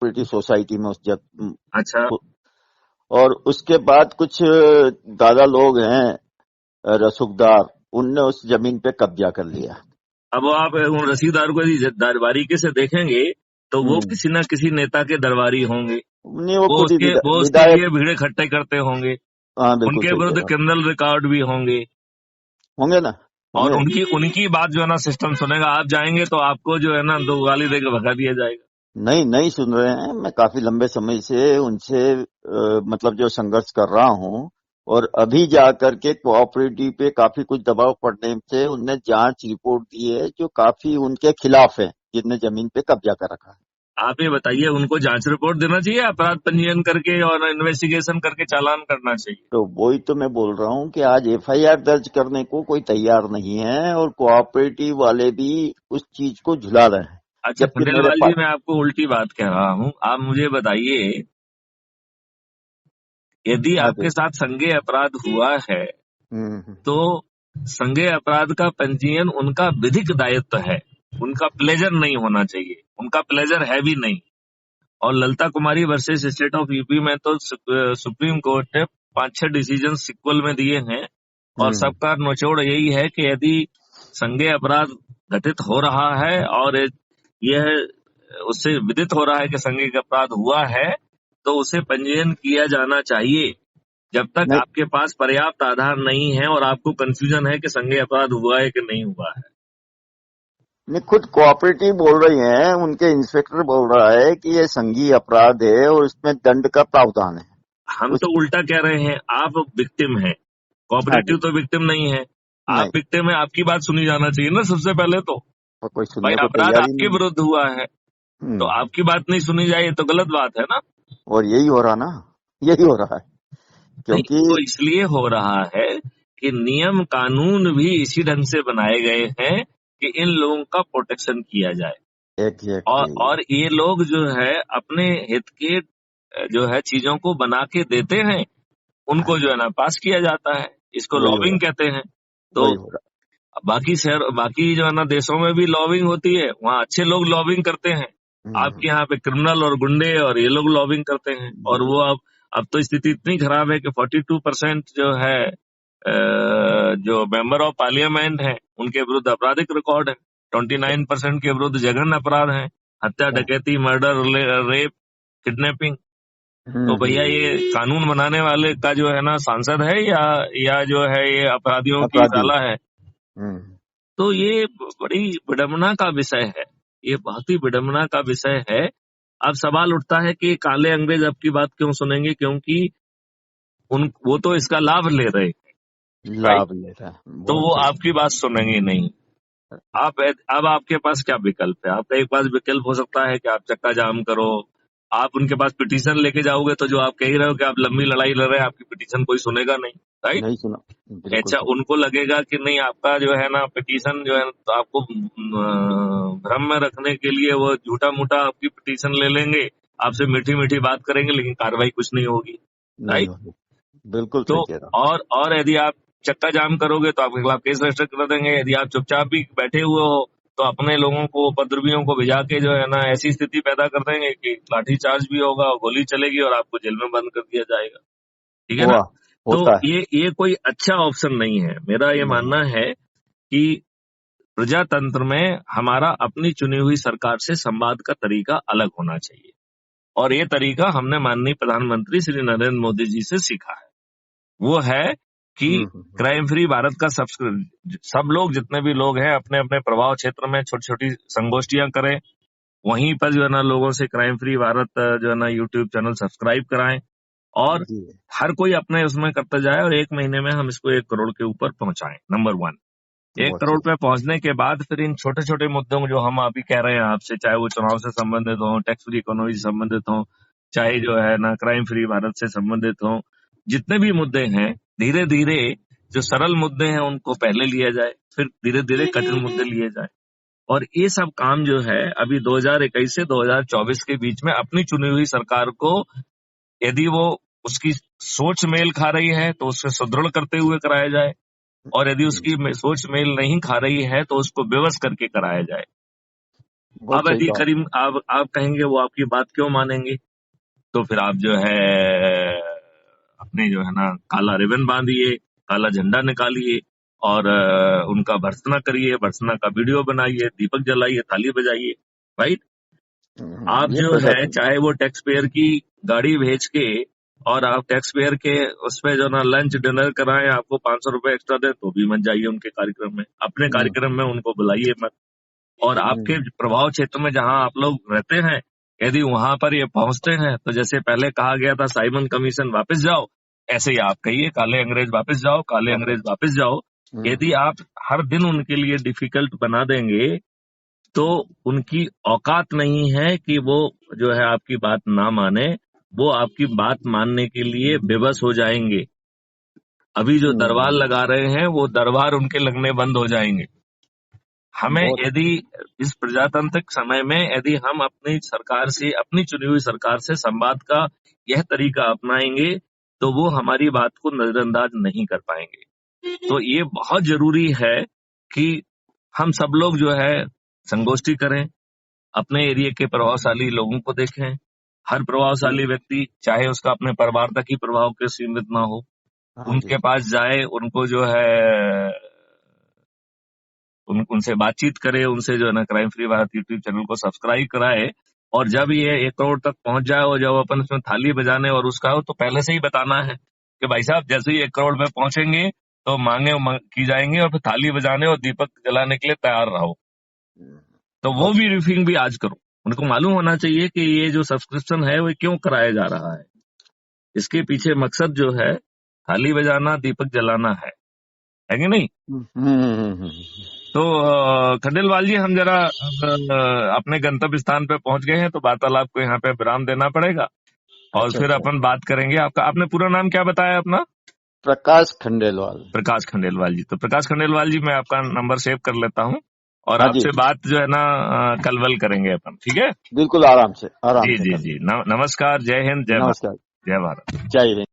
Cooperative society में उस अच्छा, और उसके बाद कुछ दादा लोग हैं रसूखदार, उनने उस जमीन पे कब्जा कर लिया। अब आप उन रसीदार को यदि बारीकी से देखेंगे तो वो किसी न किसी नेता के दरबारी होंगे, नहीं, वो खुद ही वो उसके विधायक। लिए भीड़ इकट्ठे करते होंगे, हाँ, बिल्कुल उनके सही कह विरुद्ध रहा हूँ। क्रिमिनल रिकॉर्ड भी होंगे होंगे ना, और होंगे। उनकी बात जो है ना सिस्टम सुनेगा। आप जाएंगे तो आपको जो है ना 2 गाली देकर भगा दिया जाएगा। नहीं सुन रहे हैं, मैं काफी लंबे समय से उनसे मतलब जो संघर्ष कर रहा हूँ, और अभी जाकर के कोऑपरेटिव पे काफी कुछ दबाव पड़ने से उनने जांच रिपोर्ट दी है जो काफी उनके खिलाफ है, जिनने जमीन पे कब्जा कर रखा है। आप ये बताइए, उनको जांच रिपोर्ट देना चाहिए, अपराध पंजीयन करके और इन्वेस्टिगेशन करके चालान करना चाहिए? तो वही तो मैं बोल रहा हूँ कि आज एफआईआर दर्ज करने को कोई तैयार नहीं है, और कोऑपरेटिव वाले भी उस चीज को झुला रहे हैं। अच्छा जबकि मेरे खंडेलवाल जी, पास मैं आपको उल्टी बात कह रहा हूँ। आप मुझे बताइए, यदि हाँ आपके जी। साथ संज्ञेय अपराध हुआ है हम्म। तो संज्ञेय अपराध का पंजीयन उनका विधिक दायित्व है, उनका प्लेजर नहीं होना चाहिए, उनका प्लेजर है भी नहीं। और ललिता कुमारी वर्सेस स्टेट ऑफ यूपी में तो सुप्रीम कोर्ट ने 5-6 डिसीजन सिक्वल में दिए हैं, और सबका निचोड़ यही है कि यदि संज्ञेय अपराध घटित हो रहा है और यह उससे विदित हो रहा है कि संज्ञेय अपराध हुआ है तो उसे पंजीयन किया जाना चाहिए, जब तक नहीं आपके पास पर्याप्त आधार नहीं है और आपको कंफ्यूजन है कि संज्ञेय अपराध हुआ है कि नहीं हुआ है। नहीं, खुद कोऑपरेटिव बोल रही हैं, उनके इंस्पेक्टर बोल रहा है कि ये संघीय अपराध है और इसमें दंड का प्रावधान है। हम तो उल्टा कह रहे हैं, आप विक्टिम हैं, हाँ कोऑपरेटिव जी। तो विक्टिम नहीं है। नहीं, आप विक्टिम है, आपकी बात सुनी जाना चाहिए ना सबसे पहले तो। और कोई भाई सुनने को अपराध तैयार ही आपके नहीं। विरुद्ध हुआ है तो हम्म। आपकी बात नहीं सुनी जाए, तो गलत बात है ना। और यही हो रहा ना, यही हो रहा है, नहीं, क्योंकि वो इसलिए हो रहा है कि नियम कानून भी इसी ढंग से बनाए गए हैं कि इन लोगों का प्रोटेक्शन किया जाए। एग्जैक्टली। और ये लोग जो है अपने हित के जो है चीजों को बना के देते हैं, हाँ उनको जो जी, है ना पास किया जाता है। इसको वही हो लॉबिंग रहा, कहते हैं। तो वही हो रहा। बाकी जो है ना देशों में भी लॉबिंग होती है, वहाँ अच्छे लोग लॉबिंग करते हैं। हम्म। आपके यहाँ पे क्रिमिनल और गुंडे और ये लोग लॉबिंग करते हैं। और जी। वो अब तो स्थिति इतनी खराब है कि 42% जो है जो मेंबर ऑफ पार्लियामेंट है उनके विरुद्ध आपराधिक रिकॉर्ड है, 29% के विरुद्ध जघन्य अपराध है, हत्या, डकैती, मर्डर, रेप, किडनैपिंग। तो भैया ये कानून बनाने वाले का जो है ना सांसद है या जो है ये अपराधियों की अपराधी। साला है। हम्म। तो ये बड़ी विडंबना का विषय है, ये बहुत ही विडंबना का विषय है। अब सवाल उठता है कि काले अंग्रेज अब की बात क्यों सुनेंगे, क्योंकि वो तो इसका लाभ ले रहे हैं, राइट। लाभ ले रहा है, तो बहुत वो सही। आपकी बात सुनेंगे नहीं। अब आपके पास क्या विकल्प है? आपका एक पास विकल्प हो सकता है कि आप चक्का जाम करो, आप उनके पास पिटीशन लेके जाओगे तो जो आप कह रहे हो कि आप लंबी लड़ाई लड़ रहे हैं, आपकी पिटीशन कोई सुनेगा नहीं, राइट। नहीं सुना, बिल्कुल अच्छा, सही। उनको लगेगा कि नहीं आपका जो है ना पिटीशन जो है तो आपको भ्रम में रखने के लिए वो झूठा मूठा आपकी पिटीशन ले लेंगे, आपसे मीठी मीठी बात करेंगे, लेकिन कार्रवाई कुछ नहीं होगी, नहीं राइट। होगी, बिल्कुल तो सही कह रहा और यदि आप चक्का जाम करोगे तो आपके खिलाफ केस रजिस्टर कर देंगे। यदि आप चुपचाप भी बैठे हुए हो तो अपने लोगों को, उपद्रवियों को भिजा के जो है ना ऐसी स्थिति पैदा कर देंगे कि लाठी चार्ज भी होगा और गोली चलेगी और आपको जेल में बंद कर दिया जाएगा, ठीक है हूँ। ना। हुआ, तो होता है। ये कोई अच्छा ऑप्शन नहीं है। मेरा ये नहीं। मानना है कि प्रजातंत्र में हमारा अपनी चुनी हुई सरकार से संवाद का तरीका अलग होना चाहिए, और ये तरीका हमने माननीय प्रधानमंत्री श्री नरेंद्र मोदी जी से सीखा है। वो है कि क्राइम फ्री भारत का सब लोग, जितने भी लोग हैं, अपने अपने प्रभाव क्षेत्र में छोटी छोटी संगोष्ठियां करें, वहीं पर जो है ना लोगों से क्राइम फ्री भारत जो है ना यूट्यूब चैनल सब्सक्राइब कराएं, और जी। हर कोई अपने उसमें करता जाए, और 1 महीने में हम इसको 1 करोड़ के ऊपर पहुंचाएं। नंबर 1, 1 बहुत करोड़ सही। पे पहुंचने के बाद फिर इन छोटे छोटे मुद्दों जो हम अभी कह रहे हैं आपसे, चाहे वो चुनाव से संबंधित हो, टैक्स फ्री इकोनॉमी से संबंधित हो, चाहे जो है ना क्राइम फ्री भारत से संबंधित हो, जितने भी मुद्दे हैं, धीरे धीरे जो सरल मुद्दे हैं उनको पहले लिया जाए, फिर धीरे धीरे कठिन मुद्दे लिए जाए। और ये सब काम जो है अभी 2021 से 2024 के बीच में अपनी चुनी हुई सरकार को, यदि वो उसकी सोच मेल खा रही है तो उससे सुदृढ़ करते हुए कराया जाए, और यदि उसकी सोच मेल नहीं खा रही है तो उसको विवश करके कराया जाए। बहुत अब सही यदि कहा। करीम आप कहेंगे वो आपकी बात क्यों मानेंगे, तो फिर आप जो है अपने जो है ना काला रिबन बांधिए, काला झंडा निकालिए और उनका भर्त्सना करिए, भर्त्सना का वीडियो बनाइए, दीपक जलाइए, ताली बजाइए। राइट। आप ये जो है प्रजातंत्र। चाहे वो टैक्स पेयर की गाड़ी भेज के और आप टैक्स पेयर के उस पे जो ना लंच डिनर कराएं, आपको 500 रुपए एक्स्ट्रा दे तो भी मत जाइए उनके कार्यक्रम में, अपने हम्म, कार्यक्रम में उनको बुलाइए मत। और आपके हम्म, प्रभाव क्षेत्र में जहां आप लोग रहते हैं, यदि वहां पर ये पहुंचते हैं तो जैसे पहले कहा गया था साइमन कमीशन वापस जाओ, ऐसे ही आप कहिए काले अंग्रेज वापस जाओ, काले अंग्रेज वापस। वापस जाओ। यदि हम्म, आप हर दिन उनके लिए डिफिकल्ट बना देंगे तो उनकी औकात नहीं है कि वो जो है आपकी बात ना माने, वो आपकी बात मानने के लिए बेबस हो जाएंगे। अभी जो दरबार हम्म, लगा रहे हैं वो दरबार उनके लगने बंद हो जाएंगे। हमें बहुत। यदि इस प्रजातांत्रिक समय में यदि हम अपनी सरकार से, अपनी चुनी हुई सरकार से संवाद का यह तरीका अपनाएंगे तो वो हमारी बात को नजरअंदाज नहीं कर पाएंगे। तो ये बहुत जरूरी है कि हम सब लोग जो है संगोष्ठी करें, अपने एरिया के प्रभावशाली लोगों को देखें। हर प्रभावशाली व्यक्ति चाहे उसका अपने परिवार तक ही प्रभाव के सीमित ना हो, हाँ जी। उनके पास जाए, उनको जो है उनसे बातचीत करे, उनसे जो है ना crime free Bharat YouTube channel को सब्सक्राइब कराए। और जब ये 1 करोड़ तक पहुंच जाए और जब अपन उसमें थाली बजाने और उसका हो तो पहले से ही बताना है कि भाई साहब जैसे ही 1 करोड़ पे पहुंचेंगे तो की जाएंगी और फिर थाली बजाने और दीपक जलाने के लिए तैयार रहो। तो वो बहुत भी सही। रिफिंग भी आज करो। उनको मालूम होना चाहिए कि ये जो सब्सक्रिप्शन है वो क्यों कराया जा रहा है, इसके पीछे मकसद जो है थाली बजाना, दीपक जलाना है कि नहीं। तो खंडेलवाल जी हम जरा अपने गंतव्य स्थान पे पहुंच गए हैं, तो वार्तालाप को यहाँ पे विराम देना पड़ेगा और अच्छा फिर अच्छा। अपन बात करेंगे। आपका आपने पूरा नाम क्या बताया अपना? प्रकाश खंडेलवाल। प्रकाश खंडेलवाल जी। तो प्रकाश खंडेलवाल जी मैं आपका नंबर सेव कर लेता हूँ और हाँ जी, आपसे बात जो है ना कल करेंगे अपन, ठीक है? बिल्कुल आराम से, आराम जी से जी कर जी। लेंगे। नमस्कार, जय हिंद, जय भारत। नमस्कार। जय भारत। जय हिंद।